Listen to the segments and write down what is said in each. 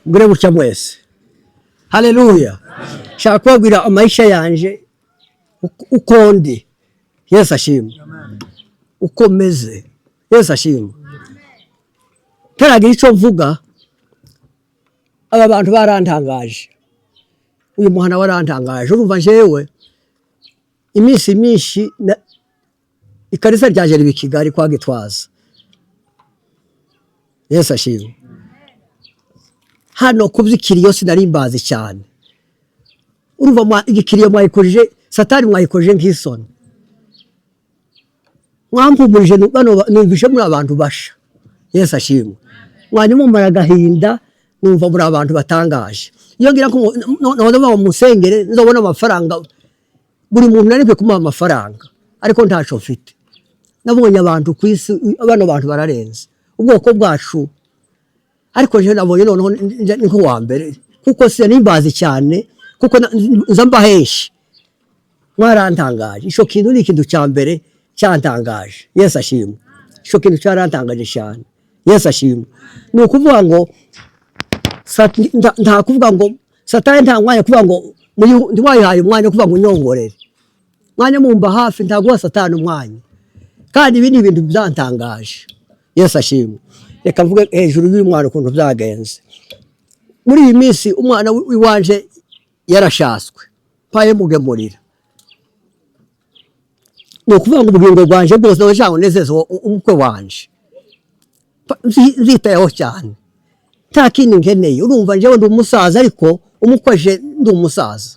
Mbure bucya mwese. Haleluya. Shaka kubabwira amaisha yanje uko ndi. Yesu ashimwe. Uko meze. Yesu ashimwe. Taragira icyo mvuga. Aba bantu barantangaje. Uyu muhana warantangaje. Urumva jewe iminsi myinshi ikarisa ryaje ribi Kigali kwa Gitwaza. Yesu ashimwe. Hano kuvyikiriyo sinarimbazi cyane. Urumva igikiriyo mwayikoje Satani mwayikoje nk'isoni. Mwampumurije bano numvishe muri abantu basha. Yesu ashimwe. Mwanyuma maragahinda numva muri abantu batangaje. Iyo ngira ko no musengere nzobona amafaranga buri muntu naribye kumuha amafaranga ariko ntaco mfite. Nabonye abantu kwisi abano bantu bararenze. Ubwoko bwacu ariko je nabonye noneho niko wa mbere kuko sinimbazi cyane kuko nzamba henshi mwarantangaje isho kintu ni kintu cya mbere cyantangaje. Yesu ashimwe. Isho kintu cyarantangaje cyane. Yesu ashimwe. Ni ukuvuga ngo nta kuvuga ngo Satani nta mwanya kuvuga ngo ndiwayihaye umwanya kuvuga ngo nyongorere mwanya mumba hafi ntaguha Satani umwanya kandi ibi ni ibintu byantangaje. Yesu ashimwe. Reka mvuge hejuru y'uyu mwana ukuntu byagenze. Muri iyi minsi umwana wiwanje yarashaswe paye mugemurira. No kuvuga ngo ubugingo bwanje bwose n'abantu nezezo umukwe wanje zitayeho cyane nta kindi nkeneye. Urumva njewe ndi umusaza ariko umukweje ndi umusaza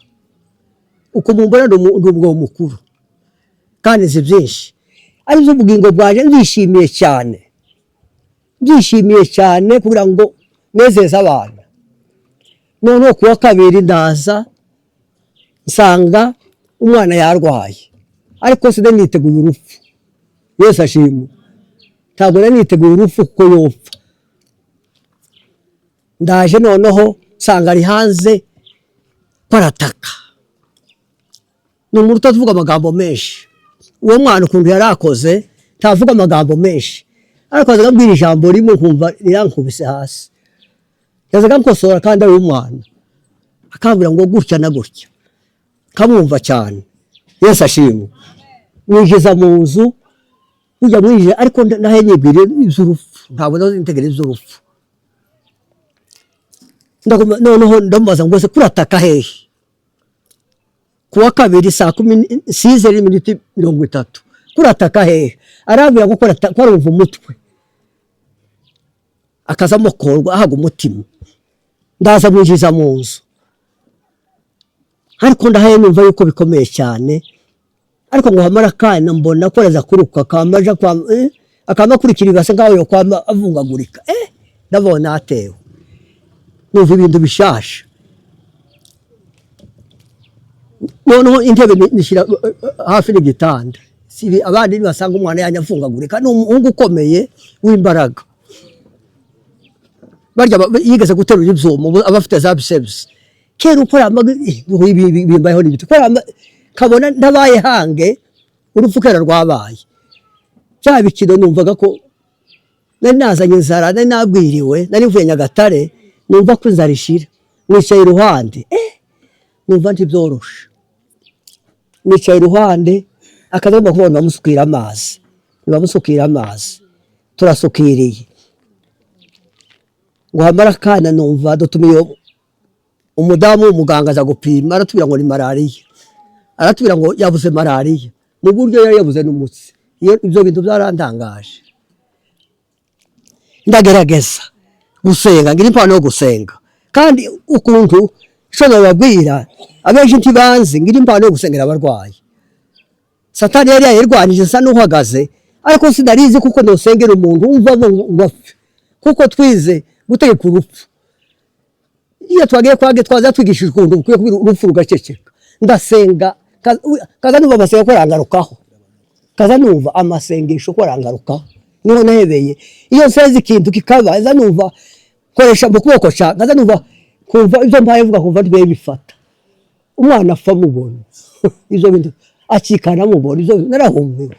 uko mumbona ndi ubwo mukuru kandi nzi byinshi arizo ubugingo bwanje ndishimiye cyane. Ndishimiye cyane kugira ngo nezeze abantu. None kuwa kabiri ndaza nsanga umwana yarwaye ariko sida niteguye urupfu. Yesu ashimwe. Ntabwo niteguye urupfu kuko yopfa. Ndaje noneho nsanga ari hanze parataka. Ni umuntu utavuga amagambo menshi. Uwo mwana ukuntu yarakoze tavuga amagambo menshi. Ariko azaga mbwira ijambo rimwe nkumva rirankubise hasi. Yazaga nkosora kandi ari umwana. Akambwira ngo gutya na gutya. Kamwumva cyane. Yesu ashimwe. Mwinjiza mu nzu ujya mwinjira ariko nahenyibwire iby'urupfu. Ntabwo ndazintegera iby'urupfu. Noneho ndamubaza ngo se kurataka hehe. Kuwa kabiri saa 10:30 kurataka hehe. Arabwira ngo kwarumva umutwe akazamo korwa ahaga umutima. Ndaza mwinjiza mu nzu ariko ndahaye numva yuko bikomeye cyane ariko ngo hamara kana mbona ko araza kuruka kamaja kwa akamakurikira ibase ngaho yo kwa avungagurika. Ndabona atewe numva ibintu bishasha. Noneho intebe nishira hafi n'igitanda. Sibi abandi basanga umwana yanyafungagurika n'umuhungu ukomeye w'imbaraga. Barya yigeze guterura ibyuma abafite za biceps. Kera ukora bimbayeho n'ibiti. Kabona ndabaye hange urupfukera rwabaye. Cya bikino numvaga ko nari nazanye inzara nari nabwiriwe nari mvuye Nyagatare numva ko nzarishira. Nicaye iruhande. Numva ntibyoroshe. Nicaye iruhande akazamba kubona bamusukira amazi. Bamusukira amazi. Turasukiriye. Ngo hamara kana numva dutumiye umudamu w'umuganga aza gupima aratubwira ngo ni malaria. Aratubwira ngo yabuze malaria. Mu buryo yari yabuze n'umutsi. Ibyo bintu byarantangaje. Ndagerageza gusenga ngira impano yo gusenga. Kandi ukuntu shona babwira abenshi ntibanze ngira impano yo gusengera abarwayi. Satani yari yirwanije sa n'uhagaze ariko sinarizi kuko nosengera umuntu umva ngo kuko twize gutegeka urupfu. Iyo twagiye kwage twaza twigishije ukuntu ukwiye kubira urupfu rugaceceka. Ndasenga kaza numva amasengesho ko arangarukaho. Kaza numva amasengesho ko arangarukaho. Niho nahebeye. Iyo nseze ikintu kikaba kaza numva koresha mu kuboko cya kaza numva kumva ibyo mbaye vuga kumva ndiye bifata. Umwana afa mubona. Izo bintu akikana mubona izo narahumwe.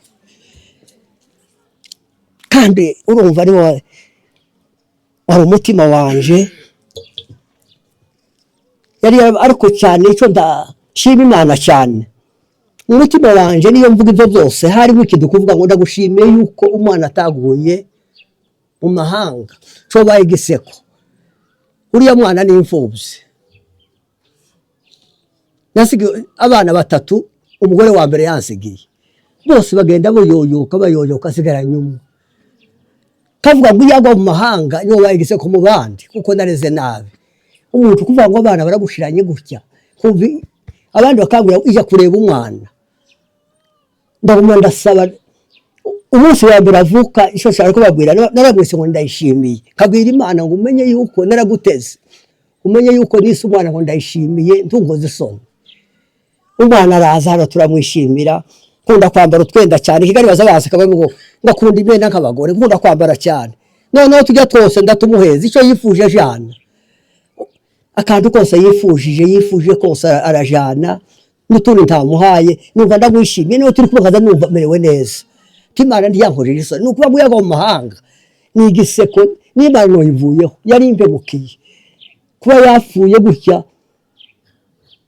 Kandi urumva ari wari umutima wanje yari ariko cyane icyo ndashima Imana cyane mu mutima wanje niyo mvuga ibyo byose harimo ikintu kuvuga ngo ndagushimiye yuko umwana ataguye mu mahanga cyo bayigiseko uriya mwana ni imfubyi nasigiye abana batatu umugore wa mbere yansigiye bose bagenda bayoyoka asigara nyuma kavuga ngo yago mu mahanga niyo bayigiseko mu bandi kuko nareze nabi umuntu kuvuga ngo abana baragushiranye gutya kumvi abandi bakangura ija kureba umwana ndaguma ndasaba umunsi wa mbere avuka isho shaka kubabwira narabwise ngo ndayishimiye kabwira Imana ngo umenye yuko naraguteze umenye yuko nise umwana ngo ndayishimiye ntungoze isoni umwana araza hano turamwishimira nkunda kwambara utwenda cyane Kigali bazabaza kabamo ngo ngakunda imyenda nk'abagore nkunda kwambara cyane noneho tujya twose ndatumuheza icyo yifuje jana akantu kose yifuje kose arajana n'utundi ntamuhaye numva ndamwishimiye niyo turi kubaza numva merewe neza Imana ntiyankojeje isoni nukuba muyaga mu mahanga ni igiseko n'Imana noyivuyeho yari impemukiye kuba yapfuye gutya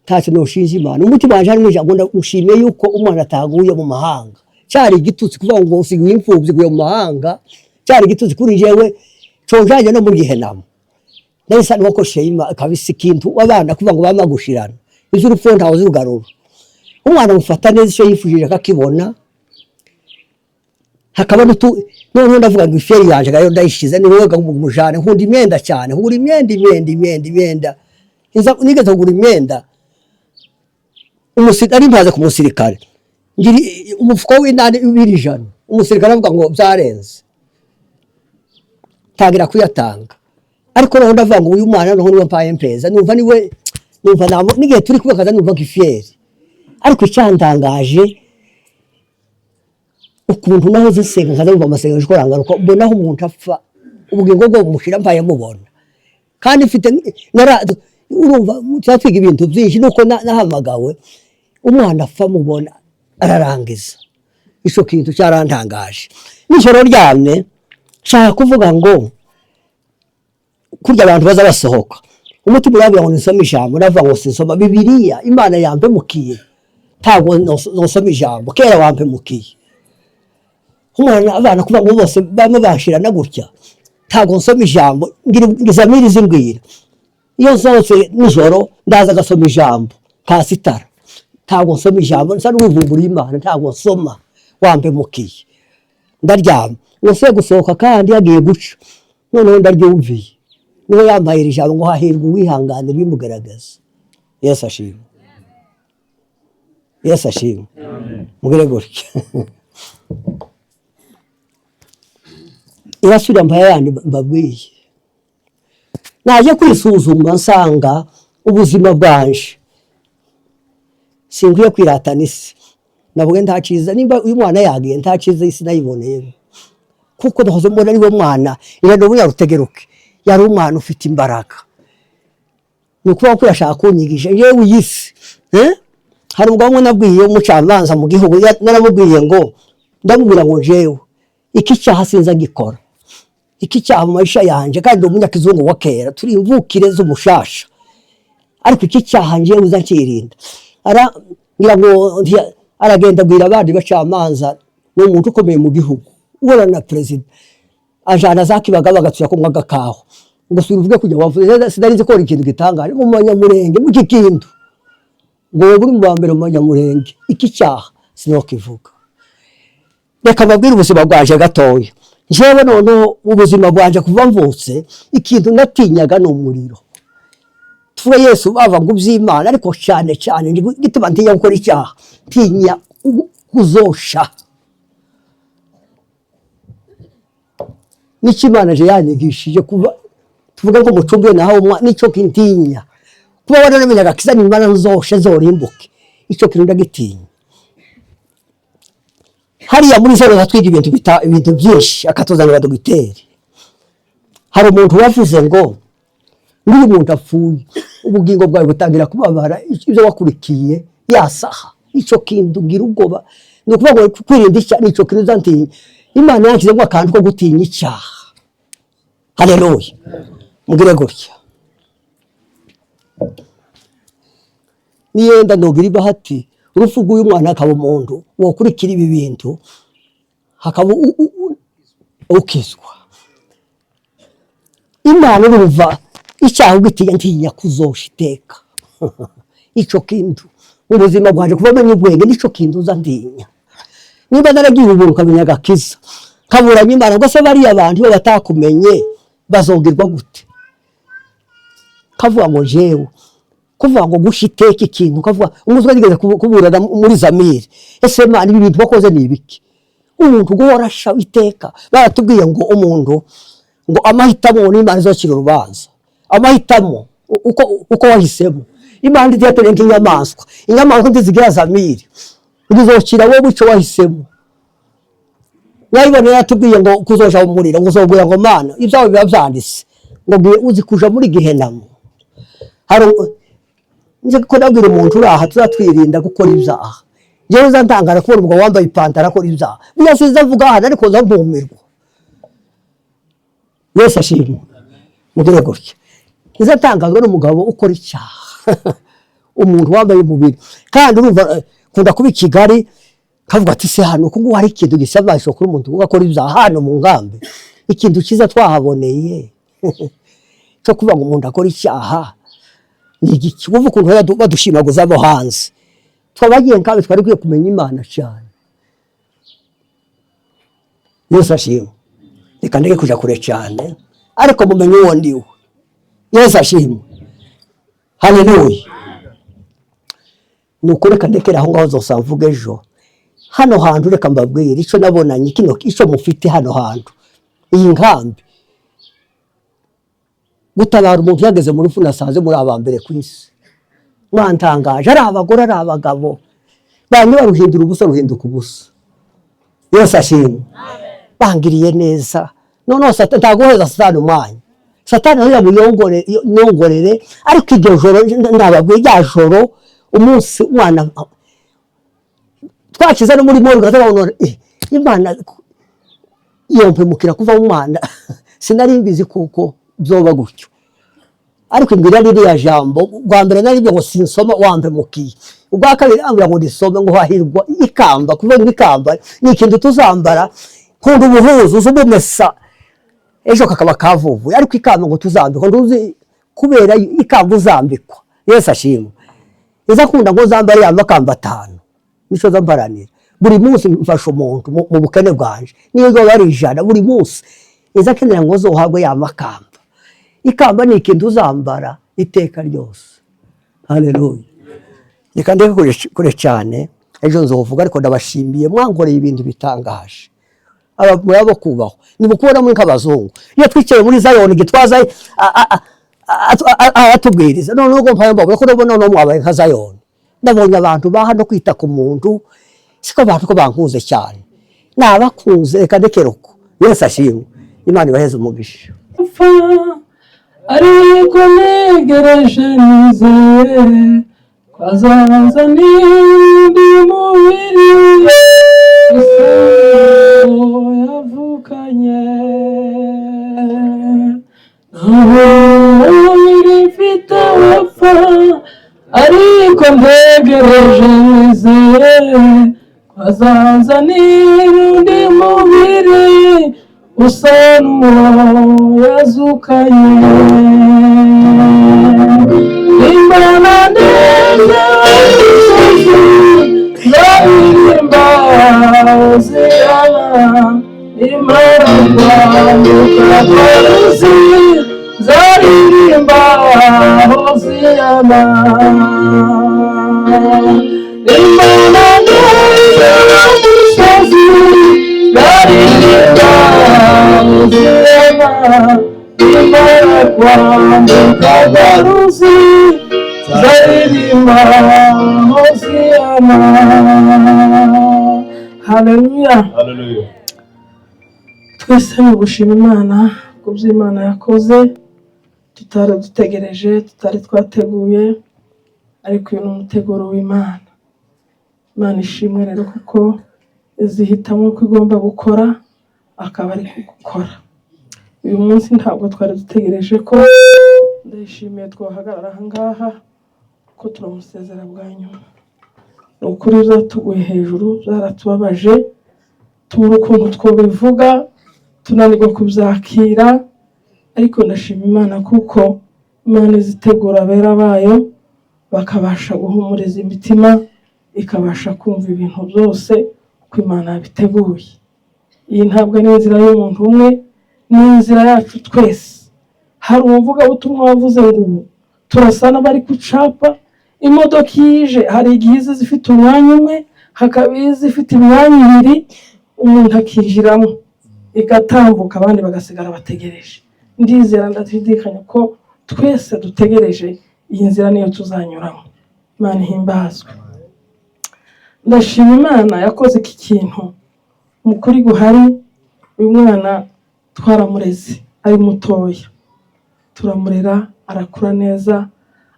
ntacyo noshinje Imana umutima wanje ari ngo ndamushimiye yuko umwana ataguye mu mahanga cyari igitutsi kuvuga ngo usigiye imfubyi guye mu mahanga cyari igitutsi kuri jewe cojanye no mu gihe namo nahise nuko shema kabisa ikintu abana kuvuga ngo bamagushirana izurupfu ntawo zirugarura umwana mufata neza icyo yifujije akakibona hakaba none ndavuga ngo iferi yanje gayo ndayishize ni wowe mujane nkunda imyenda cyane nkunda imyenda nigeze kugura imyenda umusirikare mpaze ku musirikare ngiri umufuko w'indani w'ijana umusirikare avuga ngo byarenze tagira kuyatanga ariko naho ndavuga ngo uyu mwana naho niwe mpaye mpeza numva nigihe turi kubakaza numva nk'iferi ariko icyandangaje ukuntu naho zisenga nkaza numva amasengesho korangaruka mbona aho umuntu apfa ubugingo bwo mushira mpaye mubona kandi mfite urumva cyatwiga ibintu byinshi nuko nahamagawe umwana apfa mubona ararangiza ico kintu cyarantangaje nijoro ryamye shaka kuvuga ngo kurya abantu baza basohoka umutima urabira ngo nisome ijambo navuga ngo sinsoma Bibiliya Imana yampemukiye ntabwo nosoma ijambo kera wampemukiye umwana abana kuvuga ngo bose bamwe bashirana gutya ntabwo nsoma ijambo ngizamiri zimbwira iyo nsohotse nijoro ndaza gasoma ijambo kasitara ntabwo nsoma ijambo nsa n'uvumbura Imana ntabwo nsoma wampemukiye ndaryama nose gusohoka kandi yagiye guca noneho ndaryumviye niho yambaye ijambo ngo hahirwa uwihangane bimugaragaza Yesu ashimwe mugire gutya irasubira mpaya yandi mbabwiye naje kwisuzuma nsanga ubuzima bwanje sinkwiye kwiratana isi navuga ntaciza nimba uyu mwana yagiye ntaciza isi nayiboneye kuko nahoze mbona ariwe mwana irano buya rutegeruke yari umwana ufite imbaraga nukuba ko yashaka kunyigisha yewe uyisi hari ubwo nabwiye umucamanza mu gihugu naramubwiye ngo ndamubwira ngo jewe iki cyaha sinza gikora iki cyaha mu maisha yanje kandi umunyakizungu wa kera turi imvukire z'umushasha ariko iki cyaha nje uzakirinda ngira ngo aragenda bwira abandi bacamanza n'umuntu ukomeye mu gihugu ubona na president ajana zakibaga bagatuya ko mwaga kaho ngo suruvuge kujya wavuze sidarinze ko ikintu gitangaje mu manyamurenge mu kikindu ngo buri mu bambere mu manyamurenge iki cyaha sinokivuga reka babwira ubuzima bwaje gatoya jewe none ubuzima bwaje kuva mvutse ikintu natinyaga no muriro tuwe Yesu bava ngo by'Imana ariko cyane gituma ntinya gukora icyaha tinya kuzosha n'ikimana je yanyigishije kuva tuvuga ngo mucumbe naho nico kintinya kuba waranamenyaga kiza n'Imana nzoshe zorimbuke ico kintu ndagitinya hariya muri zero zatwiga ibintu byinshi akatuzanira dogiteri hari umuntu wavuze ngo niba umuntu apfuye ubugingo bwawe butangira kubabara ibyo wakurikiye yasaha icyo kintu ngira ubwoba ni ukuvuga ngo kwirinda icyaha nicyo kintu uzantinya Imana yashyizeho akantu ko gutinya icyaha haleluya mugire gutya niyenda nogira bahati urupfu rw'uyu mwana akaba umuntu wokurikira ibi bintu hakaba ukizwa. Imana urumva icyaha ugitinya ntinya kuzoshiteka ico kintu ubuzima bwaje kuva menye ubwenge nico kintu uza ndinya. Niba naragiye ubuntu kamenya gakiza kaburanye Imana ngo se bari abantu iyo batakumenye bazogirwa gute? Kavuga ngo jewe kuvuga ngo gushiteka ikintu kavuga umuzwe nigeze kuburana muri Zamiri. Ese Imana ibi bintu bakoze ni ibiki? Umuntu guhorasha iteka baratubwiye ngo umuntu ngo amahitamo n'Imana izokira urubanza. Amahitamo uko wahisemo. Imana ndiyatere nk'inyamaswa. Inyamaswa ndizigira Zamiri. Ndizokira wowe ico wahisemo. Wayibone yatubwiye ngo kuzoja mu muriro ngo uzobwira ngo Mana ibyawe biba byanditse ngo uzi kuja muri gihenamo. Nje ko nabwira umuntu uraha tuzatwirinda gukora ibyaha. Jewe uzantangara kubona umugabo wambaye ipantaro akora ibyaha. Biyasize avuga hano ariko nzampumirwa. Yesu ashimwe. Mugire gutya. Uzatangazwa n'umugabo ukora icyaha. Umuntu wambaye umubiri. Kandi urumva kunda kuba Kigali kavuga ati se hano kuko hari ikintu gisabasho kuri umuntu ugakora ibyaha hano mu ngambe. Ikintu kiza twahaboneye. Cyo kuvuga ngo umuntu akora icyaha. Ni igiki uvuga ukuntu badushimaguza abo hanze. Twabagiye nkabe twari kwiye kumenya Imana cyane. Yesu ashimwe. Reka ndeke kuja kure cyane ariko mumenye uwo ndiwe. Yesu ashimwe. Haleluya. Nuko reka ndekera aho ngaho zosamvuga ejo. Hano hantu reka mbabwire ico nabonanye kino ico mufite hano hantu. Iyi nkambi gutabara umuntu yageze muri rufu nasanze muri abambere kwisi. Mwantangaje ari abagore ari abagabo. Bamwe baruhindura ubusa ruhinduka ubusa. Yesu ashimwe. Bangiriye neza. None Satani ntagoheza Satani umwanya. Satani aho yamuyongorere ariko iryo joro ndababwiye rya joro umunsi umwana twakiza no muri moro gatabona Imana yompemukira kuva mu Mana sinari mbizi kuko byoba gutyo. Ariko imbere ari ya jambo rwa mbere nari byo ngo sinsoma wampemukiye. Ubwa kabiri ambira ngo ndisome ngo hahirwa ikamba kuva ngo ikamba ni ikintu tuzambara kundi ubuhuzu uzubumesa ejo kakaba kavuvuye ariko ikamba ngo tuzambikwa nduzi kubera ikamba uzambikwa. Yesu ashimwe. Iza kunda ngo zambare yamakamba 5 nico zambaranira buri munsi mfasha umuntu mu bukene bwanje niyo bari 100 buri munsi iza kenera ngo zohabwe yamakamba. Ikamba ni ikintu uzambara iteka ryose. Haleluya. Reka ndeke kure cyane ejo nzovuga ariko ndabashimiye mwankoreye ibintu bitangaje. Murabo kubaho nibukubona muri nk'abazungu iyo twicaye muri Zion gitwaza atubwiriza none ugo mpaye mbabo ko ndabona no mwabaye nka Zion. Ndabonye abantu bahano kwita ku muntu siko abantu ko bankuze cyane nabakunze reka ndekeruko. Yesu ashimwe. Imana ibaheze umugisha. Ariko negereje nizeye kwazaza n'indi mubiri yavukanye ntabwo mfite wapfa ariko ntegereje nizeye kwazaza n'indi mubiri usa n'uwo yazukanye. Imana neza zaririmba zirana Imana kwamuka kwaruzi zaririmba zirana Imana neza zaririmba Imana kwamuka kwaruzi zaririmba zirana. Haleluya. Haleluya. Twese mu gushima Imana kubyo Imana yakoze tutari dutegereje tutari twateguye ariko uyu ni umuteguro w'Imana. Imana ishimwe rero kuko izihitamo ko igomba gukora akaba ari gukora. Uyu munsi ntabwo twari dutegereje ko ndayishimiye twahagarara aha ngaha ko turamusezera bwa nyuma. Ni ukuri byatuguye hejuru, byaratubabaje, tubura ukuntu twobivuga, tunanirwa kubyakira, ariko ndashima Imana kuko Imana izitegura abera bayo bakabasha guhumuriza imitima, ikabasha kumva ibintu byose uko Imana yabiteguye. Iyi ntabwo ari inzira y'umuntu umwe, ni inzira yacu twese. Hari umuvugabutumwa wavuze ngo turasa n'abari ku capa, imodoka yije hari igihe izi zifite umwanya umwe, hakaba izifite imyanya ibiri, umuntu akinjiramo igatambuka abandi bagasigara bategereje. Ndizera ndashidikanya ko twese dutegereje iyi nzira niyo tuzanyuramo. Imana ihimbazwe. Ndashima Imana yakoze iki kintu mu kuri guhari. Uyu mwana twaramureze ari mutoya, turamurera arakura neza,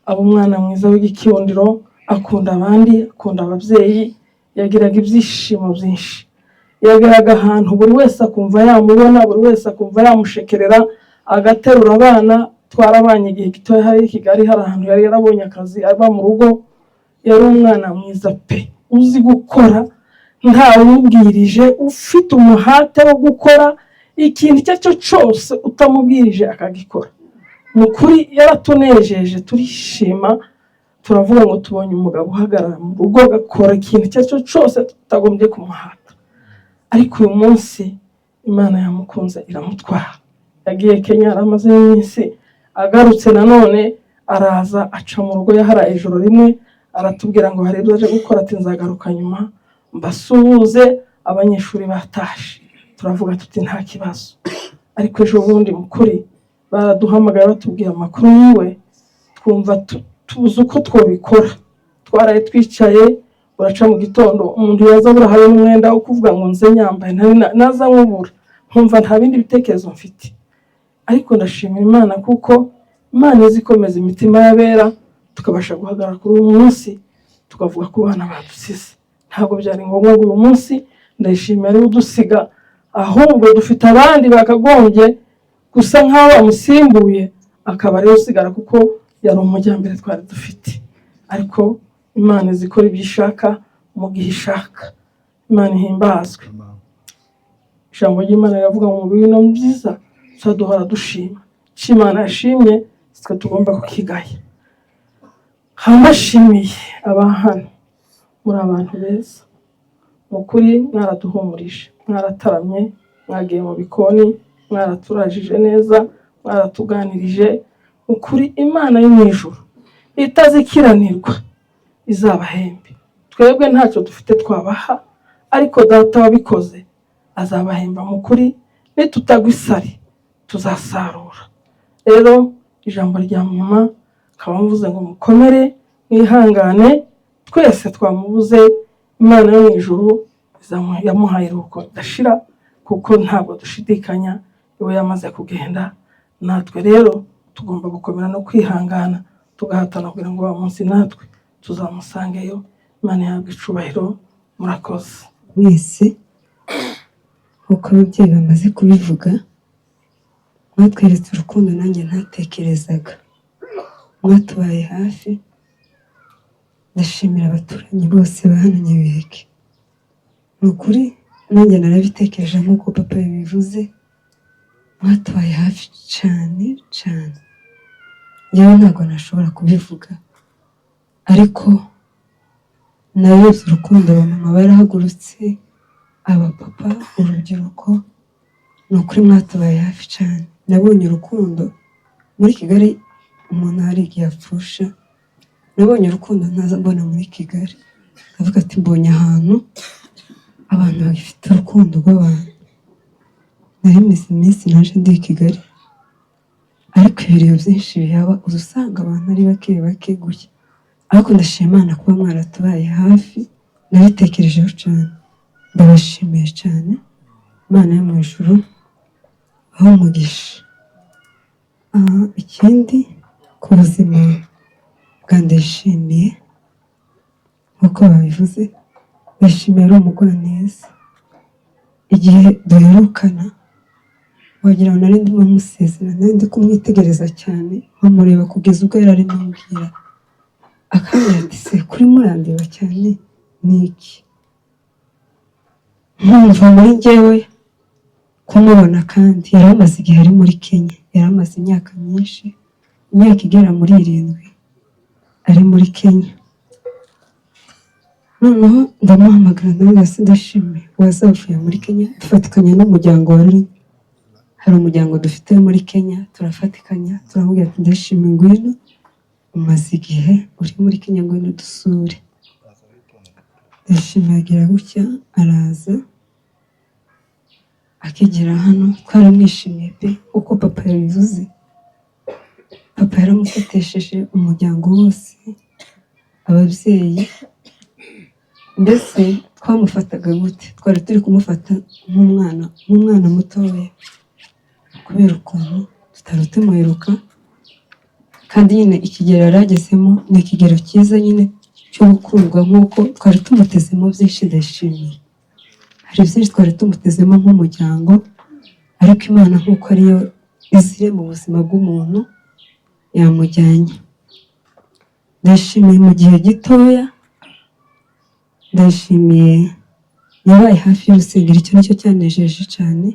aba umwana mwiza w'igikundiro, akunda abandi, akunda ababyeyi, yagiraga ibyishimo byinshi, yageraga ahantu buri wese akumva yamubona, buri wese akumva yamushekerera, agaterura abana. Twarabanye igihe gitoya hari i Kigali, hari ahantu yari yarabonye akazi aba mu rugo. Yari umwana mwiza pe, uzi gukora, ntawe umubwirije, ufite umuhate wo gukora ikintu icyo ari cyo cyose utamubwirije akagikora. Mu kuri yaratunejeje, turishima, turavuga ngo tubonye umugabo uhagarara mu rugo agakora ikintu icyo ari cyo cyose tutagombye kumuhata. Ariko uyu munsi Imana yamukunze iramutwara, yagiye Kenya, aramaze iminsi, agarutse nanone araza aca mu rugo, yaharaye ijoro rimwe, aratubwira ngo hari ibyo aje gukora, ati nzagaruka nyuma mbasuhuze, abanyeshuri batashe. Turavuga tuti nta kibazo. Ariko ejo bundi mu kuri baraduhamagaye batubwira amakuru yiwe, twumva tubuze uko twabikora. Twaraye twicaye, uraca mu gitondo umuntu yaza abura hari n'umwenda wo kuvuga ngo nze nyambaye, naza nkubura, nkumva nta bindi bitekerezo mfite. Ariko ndashimira Imana kuko Imana izikomeza imitima y'abera, tukabasha guhagarara kuri uyu munsi tukavuga ku bana badusize. Ntabwo byari ngombwa ngo uyu munsi ndayishimira ari udusiga, ahubwo dufite abandi bakagombye gusa nk'aho bamusimbuye, akaba ariwe usigara kuko yari umujyambere twari dufite. Ariko Imana izikora ibyo ishaka mu gihe ishaka. Imana ihimbazwe. Ijambo ry'Imana riravuga mu bintu byiza duhora dushima. Icyo Imana yashimye twe tugomba kukigaya. Hambashimiye abahano, muri abantu beza, mu kuri mwaraduhumurije, mwarataramye, mwagiye mu bikoni, mwaraturajije neza, mwaratuganirije. Mu kuri Imana yo mu ijuru itazikiranirwa izabahembe. Twebwe ntacyo dufite twabaha, ariko Data wabikoze azabahemba. Mu kuri nitutagwa isari tuzasarura. Rero ijambo rya nyuma nkaba mvuze ngo mukomere, mwihangane, twese twamubuze. Imana yo mu ijuru yamuhaye iruhuko ridashira, kuko ntabwo dushidikanya iwe yamaze kugenda. Natwe rero tugomba gukomera no kwihangana, tugahatana kugira ngo wa munsi natwe tuzamusangeyo. Imana yahabwe icubahiro. Murakoze mwese. Nk'uko ababyeyi bamaze kubivuga, mwatweretse urukundo nanjye ntatekerezaga, mwatubaye hafi. Ndashimira abaturanyi bose bahano Nyabiheke. Ni ukuri nanjye narabitekereje nk'uko papa yabivuze, mwatubaye hafi cyane cyane. Njyewe ntabwo nashobora kubivuga, ariko narebye urukundo abamama barahagurutse, abapapa, urubyiruko. Ni ukuri mwatubaye hafi cyane. Nabonye urukundo muri Kigali umuntu hari igihe apfusha. Nabonye urukundo ntaza mbona muri Kigali. Ndavuga ati mbonye ahantu abantu bagifite urukundo rw'abantu. Nari maze iminsi naje ndi i Kigali, ariko ibiryo byinshi bihaba uzasanga abantu ari bake gutya. Ariko ndashima Imana kuba mwaratubaye hafi, nabitekerejeho cyane. Ndabashimiye cyane. Imana yo mu ijuru aho umugisha. Ikindi ku buzima bwa Ndayishimiye, nk'uko babivuze, Ndayishimiye ari umugwaneza. Igihe duherukana wagira ngo nari ndimo musezerana, nari ndi kumwitegereza cyane, nkamureba kugeza ubwo yari arimo ambwira akambwira ati se kuri murandeba cyane niki, nkumva muri njyewe kumubona, kandi yari amaze igihe ari muri Kenya, yari amaze imyaka myinshi, imyaka igera muri 7 ari muri Kenya. Noneho ndamuhamagara ndamubwira se Ndashimye wazavuye muri Kenya, dufatikanya n'umuryango wari hari umuryango dufite muri Kenya, turafatikanya turamubwira ati Ndashimye ngwino, umaze igihe uri muri Kenya ngwino dusure. Ndashimye agira gutya araza, akigera hano twaramwishimiye pe, uko papa yabivuze. Papa yaramutetesheje umuryango wose, ababyeyi, mbese twamufataga gute, twari turi kumufata nk'umwana mutoya, kubera ukuntu tutari tumuheruka, kandi nyine ikigero yaragezemo ni ikigero cyiza nyine cyo gukundwa, nk'uko twari tumutezemo byinshi. Ndashimiye hari byinshi twari tumutezemo nk'umuryango, ariko Imana nk'uko ariyo izire mu buzima bw'umuntu yamujyanye. Ndashimiye mu gihe gitoya, Ndashimiye yabaye hafi y'urusengero, icyo nicyo cyanejeje cyane,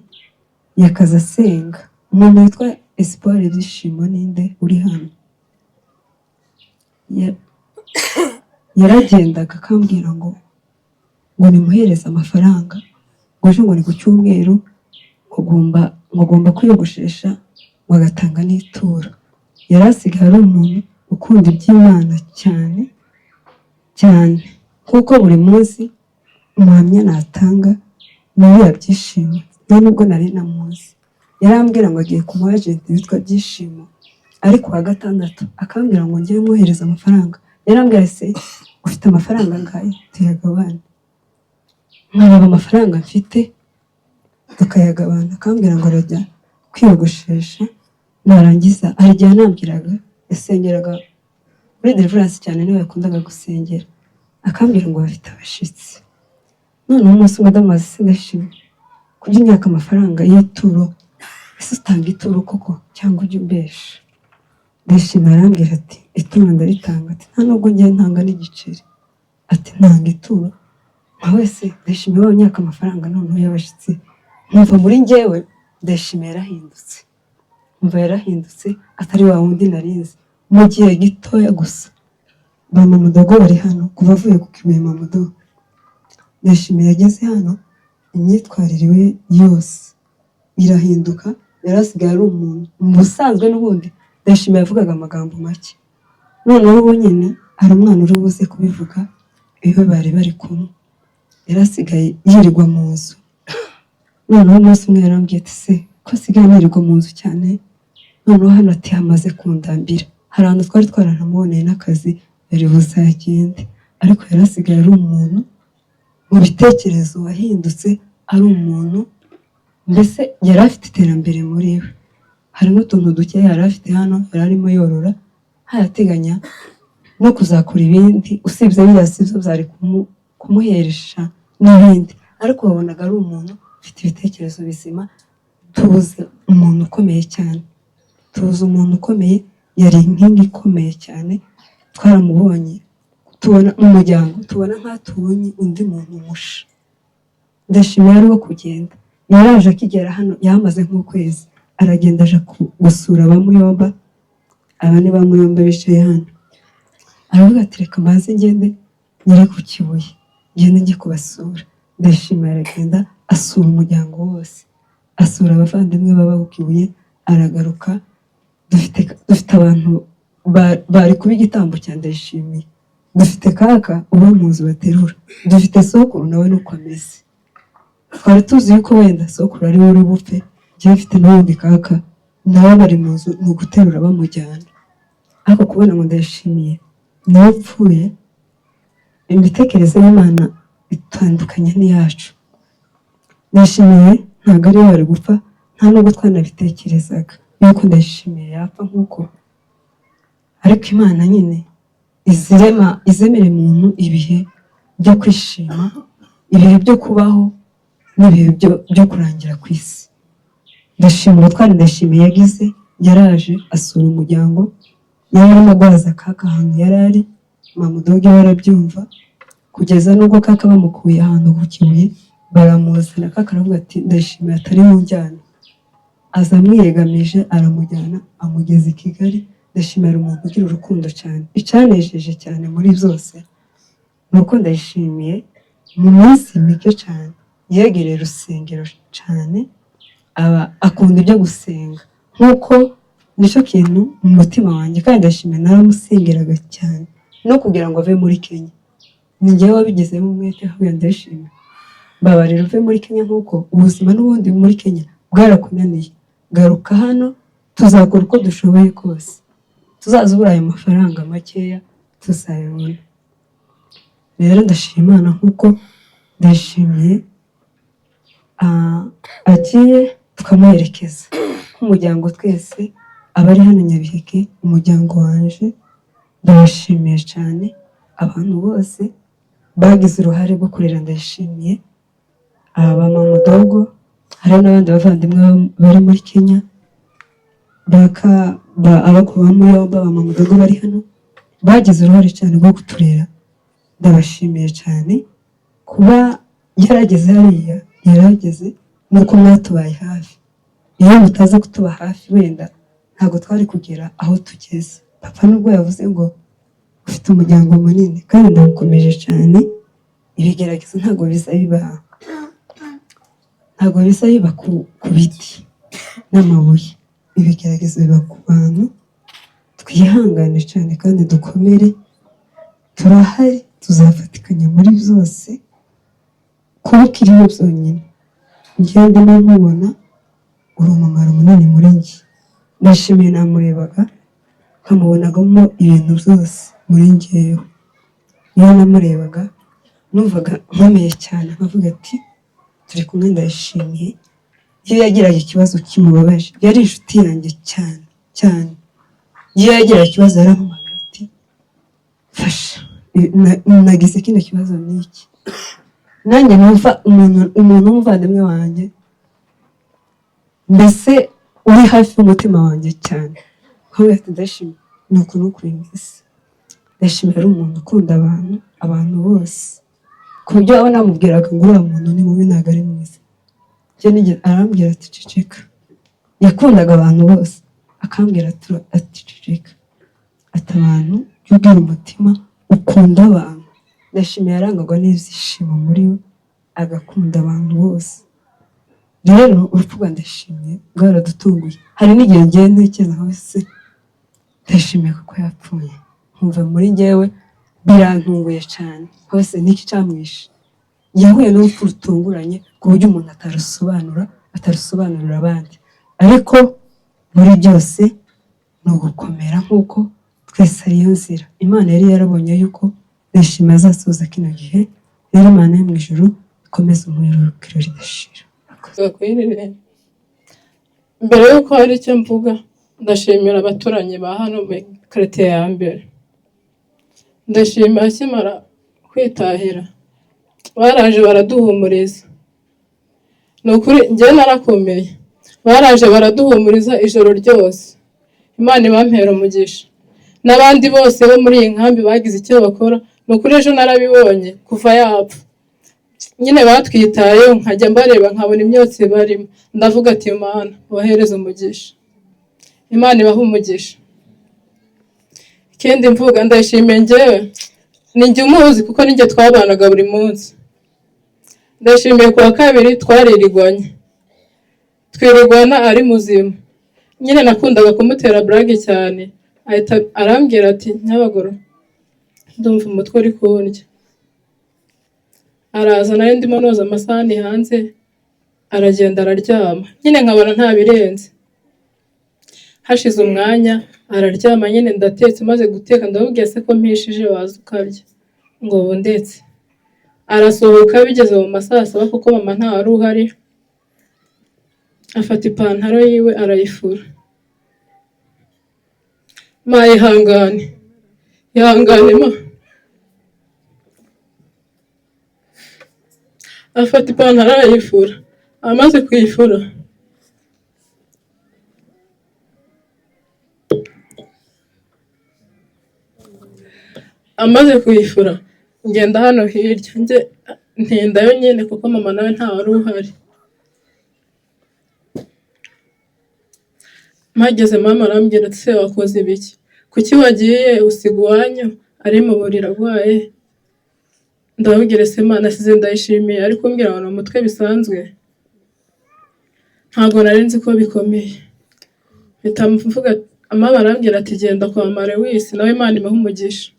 yakaza asenga. Umuntu witwa Espoir Byishimo ninde uri hano, yaragendaga akambwira ngo nimuhereze amafaranga, ngo ni ku cyumweru ngomba kwiyogoshesha, bagatanga n'ituro. Yari asigaye ari umuntu ukunda iby'Imana cyane cyane, kuko buri munsi umuhamya natanga nawe Byishimo, nta nubwo nari namuzi. Yarambwira ngo agiye ku mu agent witwa Byishimo, ariko wa gatandatu akambwira ngo ngiye mwohereza amafaranga. Yarambwira se ufite amafaranga angahe tuyagabane, nkareba amafaranga mfite tukayagabana. Akambwira ngo arajya kwiyogoshesha, narangiza hari igihe anambwiraga yasengeraga muri Deliverance cyane, niwe yakundaga gusengera. Akambwira ngo bafite abashitsi. None umunsi madamu se Ndashimye kujya unyaka amafaranga y'ituro, ese utanga ituro koko cyangwa ujya umbesha? Ndashimye arambwira ati ituro ndaritanga, ati nta nubwo ngiye ntanga n'igiceri, ati ntanga ituro. Nka wese Ndashimye wawe unyaka amafaranga noneho y'abashitsi, nkumva muri njyewe Ndashimye yarahindutse, mva yarahindutse, atari wa wundi narinzi. Mu gihe gitoya gusa Mama Mudogo bari hano, kuva avuye ku Kibuye Mama Mudogo, Ndashimye yageze hano, imyitwarire we yose irahinduka. Yarasigaye ari umuntu mu busanzwe, n'ubundi Ndashimye yavugaga amagambo make. Noneho ubu nyine hari umwana uri buze kubivuga, iyo bari bari kumwe yarasigaye yirirwa mu nzu. Noneho umunsi umwe yarambwiye ati se ko asigaye yirirwa mu nzu cyane, noneho hano ati hamaze kundambira, hari ahantu twari twaranamuboneye n'akazi yari buzagende, ariko yarasigaye ari umuntu mu bitekerezo wahindutse, ari umuntu mbese yari afite iterambere muri we. Hari n'utuntu duke yari afite hano, yari arimo yorora, hayateganya no kuzakora ibindi, usibye biriya sibyo byari kumuheresha n'ibindi, ariko wabonaga ari umuntu ufite ibitekerezo bizima. Tubuze umuntu ukomeye cyane, tubuze umuntu ukomeye, yari inkingi ikomeye cyane. Twaramubonye, tubona mu muryango, tubona nk'atubonye undi muntu musha. Ndashimye ari wo kugenda, yaraje akigera hano yamaze nk'ukwezi, aragenda aje gusura abamuyomba. Aba ni bamuyomba bicaye hano, aravuga ati reka maze ngende nyere ku Kibuye, ngende njye kubasura. Ndashimye aragenda asura umuryango wose, asura abavandimwe baba ku Kibuye, aragaruka. Dufite abantu bari kuba igitambo cya Ndashimiye, dufite kaka uba mu nzu baterura, dufite sokuru nawe nuko ameze. Twari tuzi yuko wenda sokuru ari we uri bupfe, njyewe mfite n'ubundi kaka nawe bari mu nzu ni uguterura bamujyana. Ariko kubona ngo Ndashimiye nawe upfuye, imitekerereze y'Imana itandukanye n'iyacu. Ndashimiye ntabwo ari we wari gupfa, nta nubwo twanabitekerezaga yuko Ndashimiye yapfa nk'uko, ariko Imana nyine izemere umuntu ibihe byo kwishima, ibihe byo kubaho, n'ibihe byo kurangira ku isi. Ndashimira ubutwari Ndashimiye yagize, yaraje asura umuryango, yari arimo agwaza kaka ahantu yari ari, mamudoge barabyumva kugeza n'ubwo kaka bamukuye ahantu ku Kibuye baramuzana. Kaka aravuga ati ndashimira atari mu njyana, aza amwiyegamije aramujyana amugeza i Kigali. Ndashimira umuntu ugira urukundo cyane. Icyanejeje cyane muri byose ni uko ndayishimiye mu minsi mike cyane yegereye urusengero cyane, aba akunda ibyo gusenga nk'uko nicyo kintu mu mutima wanjye, kandi ndashimira naramusengeraga cyane no kugira ngo ave muri Kenya. Ni njyewe wabigizemo umwete ahubwo ndashimira babarira uve muri Kenya, nk'uko ubuzima n'ubundi muri Kenya bwarakunaniye, garuka hano tuzakora uko dushoboye kose, tuzazubura ayo mafaranga makeya tuzayabona. Rero ndashima Imana nk'uko ndashimiye agiye tukamuherekeza nk'umuryango twese abari hano Nyabiheke. Umuryango wanje ndabashimiye cyane, abantu bose bagize uruhare rwo kurera ndashimiye. Aba mamudogo hari n'abandi bavandimwe bari muri Kenya abakuba muri yombi, aba mamudogo bari hano bagize uruhare cyane rwo kuturera. Ndabashimiye cyane kuba yarageze hariya yarageze, nuko mwatubaye hafi. Iyo mutaza kutuba hafi wenda ntabwo twari kugera aho tugeze. Papa nubwo yavuze ngo ufite umuryango munini, kandi ndamukomeje cyane. Ibigerageza ntabwo biza biba ku biti n'amabuye, ibigerageza biba ku bantu. Twihangane cyane kandi dukomere, turahari, tuzafatikanya muri byose kuba ukiriho byonyine. Njyewe ndimo nkubona uri umumaro munini muri njye. Ndashimiye namurebaga nkamubonagamo ibintu byose muri njyewe. Iyo namurebaga numvaga nkomeye cyane, nkavuga ati turi kumwe ndayishimiye. Iyo yagiraga ikibazo kimubabaje yari inshuti yanjye cyane cyane. Iyo yagiraga ikibazo yarampamagara ati fasha, nagize kino kibazo n'iki. Nanjye numva umuntu w'umuvandimwe wanjye, mbese uri hafi y'umutima wanjye cyane. Nkavuga ati ndashimye ni ukuntu kuri mbese ndashimye ari umuntu ukunda abantu bose, ku buryo abo namubwiraga ngo uriya muntu ni mubi ntabwo ari mwiza. Arambwira ati ceceka. Yakundaga abantu bose, akambwira ati ceceka, ati abantu jya ugira umutima ukunda abantu. Ndashimiye yarangagwa n'ibyishimo muri we, agakunda abantu bose. Rero urupfu rwa ndashimiye rwaradutunguye. Hari n'igihe ngiye ntekereza aho se ndashimiye kuko yapfuye, nkumva muri njyewe birantunguye cyane. Hose niki cyamwishe? Yahuye n'urupfu rutunguranye ku buryo umuntu atarusobanurira abandi. Ariko muri byose ni ugukomera, nk'uko twese ariyo nzira. Imana yari yarabonye yuko ndashima azasoza kino gihe. Rero Imana yo mu ijuru ikomeze umuriro ridashira. Mbere y'uko hari icyo mvuga, ndashimira abaturanyi ba hano muri karite ya mbere. Ndashimira akimara kwitahira baraje baraduhumuriza. Ni ukuri njye narakomeye, baraje baraduhumuriza ijoro ryose. Imana ibampera umugisha. N'abandi bose bo muri iyi nkambi bagize icyo bakora. Ni ukuri ejo narabibonye kuva yapfa. Nyine batwitayeho, nkajya mbareba nkabona imyotsi barimo. Ndavuga ati Imana ubahereze umugisha, Imana ibahe umugisha. Ikindi mvuga, ndashimiye njyewe ninjye umuzi kuko ninjye twabanaga buri munsi. Ndashimiye kuwa kabiri twirirwana ari muzima. Nyine nakundaga kumutera brage cyane, ahita arambwira ati Nyabagoro ndumva umutwe uri kundya. Araza nayo ndimo noza amasahani hanze, aragenda araryama. Nyine nkabona nta birenze. Hashize umwanya araryama, nyine ndatetse, maze guteka ndamubwiye se ko mpishije waza ukarya. Ngo ubu ndetse arasohoka. Bigeze mu masaha 7 kuko mama nta wari uhari, afata ipantaro yiwe arayifura. Ma ihangane ma. Afata ipantaro arayifura. Amaze kuyifura amaze kuyifura ngenda hano hirya njye ntindayo nyine kuko mama nawe nta wari uhari. Mpageze mama arambwira ati se wakoze ibiki, kuki wagiye usiga uwanyu ari mu buriri arwaye? Ndababwira se Mana size ndayishimiye ariko mbwira ngo umutwe bisanzwe, ntabwo nari nzi ko bikomeye. Bitamvuga mama arambwira ati genda kwa Marewisi nawe Imana imuhe umugisha,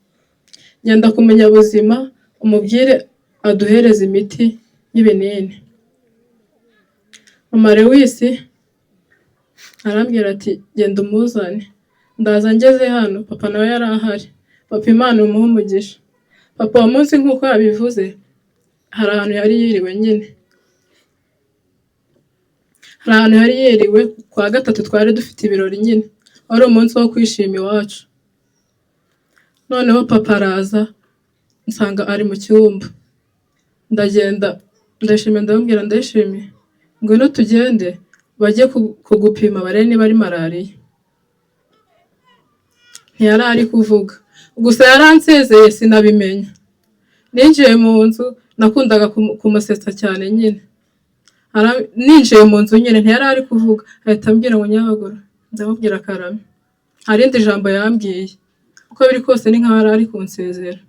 genda ku munyabuzima umubwire aduhereze imiti y'ibinini. Marewisi arambwira ati genda umuzane. Ndaza ngeze hano papa nawe yari ahari. Papa Imana imuhe umugisha. Papa wa munsi nk'uko yabivuze hari ahantu yari yiriwe nyine, hari ahantu yari yiriwe kwa gatatu twari dufite ibirori nyine, wari umunsi wo kwishima iwacu. Noneho papa araza nsanga ari mu cyumba, ndagenda ndashimye ndamubwira ndashimye ngwino tugende bajye kugupima barebe niba ari malariya. Ntiyari ari kuvuga gusa yaransezeye sinabimenya. Ninjiye mu nzu nakundaga kumusetsa cyane nyine, ninjiye mu nzu nyine ntiyari ari kuvuga, ahita ambwira ngo Nyabagoro. Ndamubwira karame, hari indi jambo yambwiye, uko biri kose ni nkaho ari kunsezera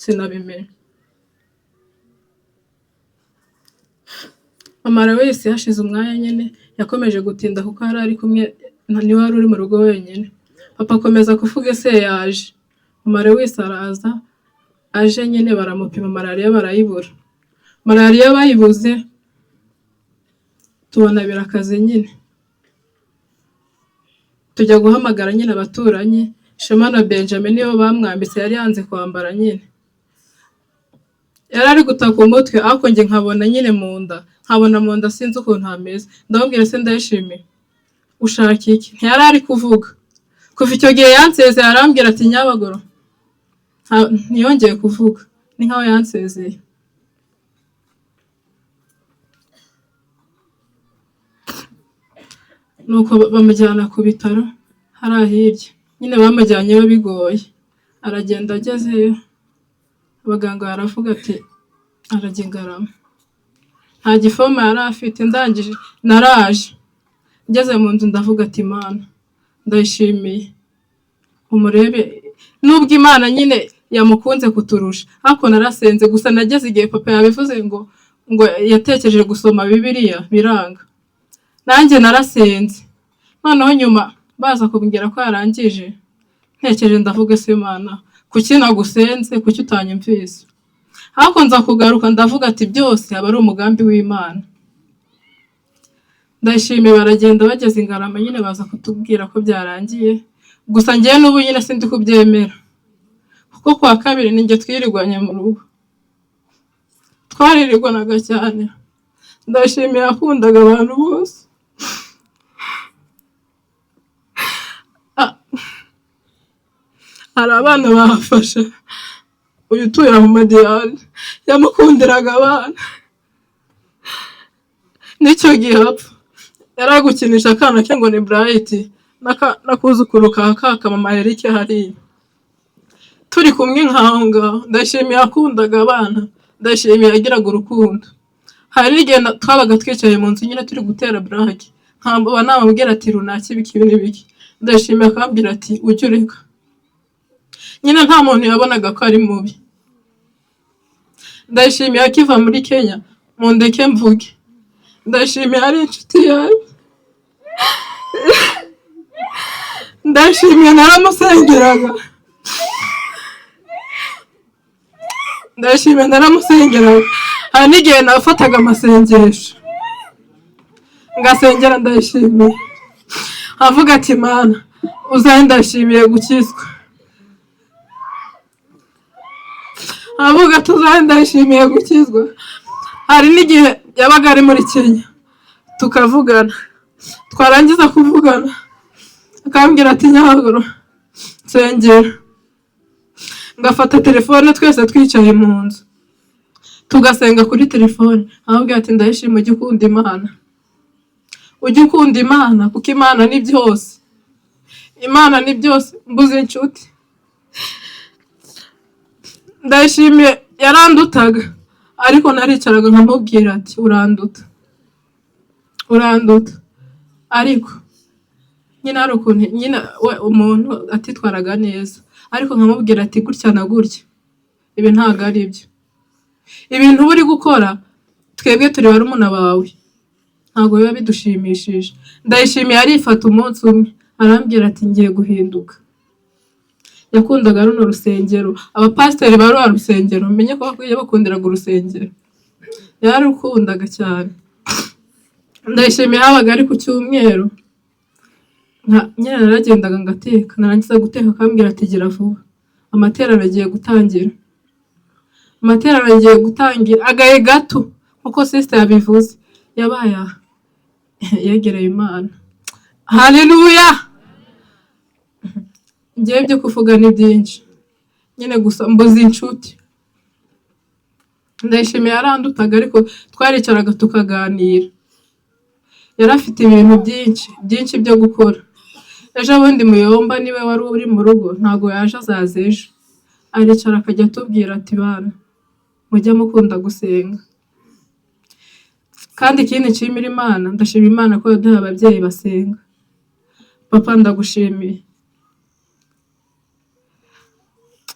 sinabimenya. Mama wese hashize umwanya nyine yakomeje gutinda kuko hari ari kumwe niwe wari uri mu rugo wenyine. Papa akomeza kuvuga se yaje. Mama wese araza aje nyine baramupima malariya barayibura. Malariya bayibuze tubona birakaze nyine, tujya guhamagara nyine abaturanyi. Shema na Benjamin niyo bamwambitse, yari yanze kwambara nyine, yari ari gutaka umutwe ariko nge nkabona nyine mu nda, nkabona mu nda sinzi ukuntu hameze. Ndamubwira se ndayishimiye ushaka iki? Ntiyari ari kuvuga. Kuva icyo gihe yansezeye arambwira ati Nyabagoro, ntiyongeye kuvuga, ni nkaho yansezeye. Nuko bamujyana ku bitaro hari hirya nyine, bamujyanyeyo bigoye. Aragenda agezeyo abaganga baravuga ati arajya Ngarama. Nta gifoma yari afite. Ndangije naraje ngeze mu nzu ndavuga ati Imana ndayishimiye, umurebe nubwo Imana nyine yamukunze kuturusha ariko narasenze. Gusa nageze igihe papa yabivuze ngo yatekereje gusoma Bibiliya biranga, nanjye narasenze. Noneho nyuma baza kumbwira ko yarangije, ntekereje ndavuga se Imana kuki nagusenze, kuki utanyumvise? Ariko nza kugaruka ndavuga ati byose aba ari umugambi w'Imana. Ndayishimiye baragenda bageze Ngarama nyine baza kutubwira ko byarangiye. Gusa ngiye n'ubu nyine sindi kubyemera kuko kwa kabiri ninjye twirirwanye mu rugo, twaririrwanaga cyane. Ndayishimiye yakundaga abantu bose. Hari abana bafashe, uyu utuye mu Madiyani yamukundiraga abana. N'icyo gihe apfa yaragukinisha akana ke ngo ni Bright nakuzukuru ka mama Eric hariya turi kumwe nkaho ngaho. Ndashimiye yakundaga abana, ndashimiye yagiraga urukundo. Hari n'igihe twabaga twicaye mu nzu nyine turi gutera brage, nkamba namubwira ati runaki ibiki n'ibiki. Ndashimiye akambwira ati ujye ureka. Nyine nta muntu yabonaga ko ari mubi. Ndashimiye akiva muri Kenya mundeke mvuge. Ndashimiye ari inshuti yawe. Ndashimiye naramusengeraga. Ndashimiye naramusengeraga. Hari n'igihe nafataga amasengesho ngasengera Ndayishimiye, avuga ati Mana uzaye Ndayishimiye gukizwa, avuga tuzaye Ndayishimiye gukizwa. Hari n'igihe yabaga ari muri Kenya tukavugana, twarangiza kuvugana akambwira ati Nyabagoro nsengera. Ngafata telefone twese twicaye mu nzu tugasenga kuri telefone, ahubwo ati Ndayishimiye ujye ukunda Imana, ujye ukunda Imana kuko Imana ni byose. Imana ni byose. Mbuze inshuti Ndayishimiye yarandutaga ariko naricaraga nkamubwira ati uranduta ariko nyine ari ukuntu nyine umuntu atitwaraga neza ariko nkamubwira ati gutya na gutya ibi ntabwo ari byo ibintu uri gukora twebwe turi barumuna bawe ntabwo biba bidushimishije. Ndayishimiye arifata umunsi umwe arambwira ati ngiye guhinduka. Yakundaga runo rusengero, abapasiteri bari wa rusengero menye ko bakundiraga urusengero, yararukundaga cyane. Ndayishimiye habaga ari ku cyumweru nyine naragendaga ngateka, narangiza guteka akambwira ati gira vuba amateraniro agiye gutangira. Agahe gato nkuko sister yabivuze yabaye yegereye Imana. Haleluya. Ngiye byo kuvuga ni byinshi nyine gusa mbuze inshuti. Ndayishimiye yarandutaga ariko twaricaraga tukaganira, yarafite ibintu byinshi byo gukora. Ejo bundi Muyomba niwe wari uri mu rugo, ntago yaje azaza ejo, aricara akajya atubwira ati bana mujya mukunda gusenga. Kandi ikindi nshimira Imana, ndashima Imana ko yaduhaye ababyeyi basenga. Papa ndagushimiye.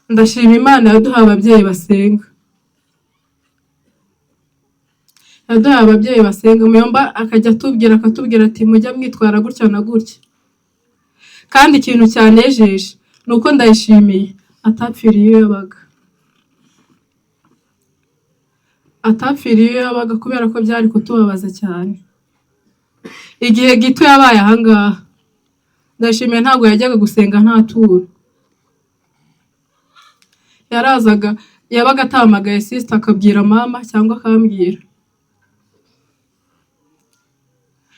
Ndashima Imana yaduhaye ababyeyi basenga. Yaduhaye ababyeyi basenga. Muyomba akajya akatubwira ati mujya mwitwara gutya na gutya. Kandi ikintu cyanejeje nuko Ndayishimiye atapfiriye yabaga kubera ko byari kutubabaza cyane. Igihe gito yabaye ahangaha Ndayishimiye ntabwo yajyaga gusenga nta turo. Yarazaga yabaga atamagaye sister akabwira mama cyangwa akambwira.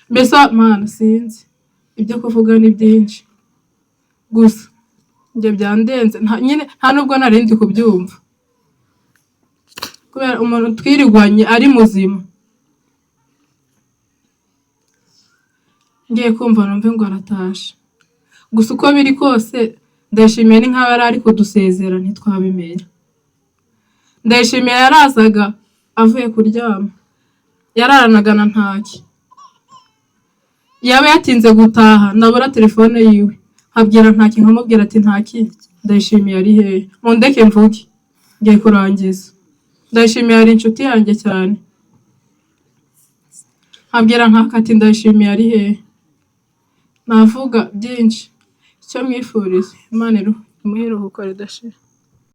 Mbese Mana sinzi ibyo kuvuga ni byinshi gusa njye byandenze nta nubwo narindi kubyumva kubera umuntu twirigwanye ari muzima. Ngiye kumva numve ngo aratashe gusa uko biri kose Ndayishimiye ni nkaho yari ari kudusezera ntitwabimenya. Ndayishimiye yarazaga avuye kuryama yararanaga na ntaki, yaba yatinze gutaha nabura telefone yiwe nkabwira ntaki nkamubwira ati ntaki Ndayishimiye ari hehe mundeke mvuge ngiye kurangiza. Ndayishimiye ari inshuti yanjye cyane, nkabwira ntaki ati Ndayishimiye ari hehe. Navuga byinshi icyo mwifuriza Imana imuhe iruhuko ridashira.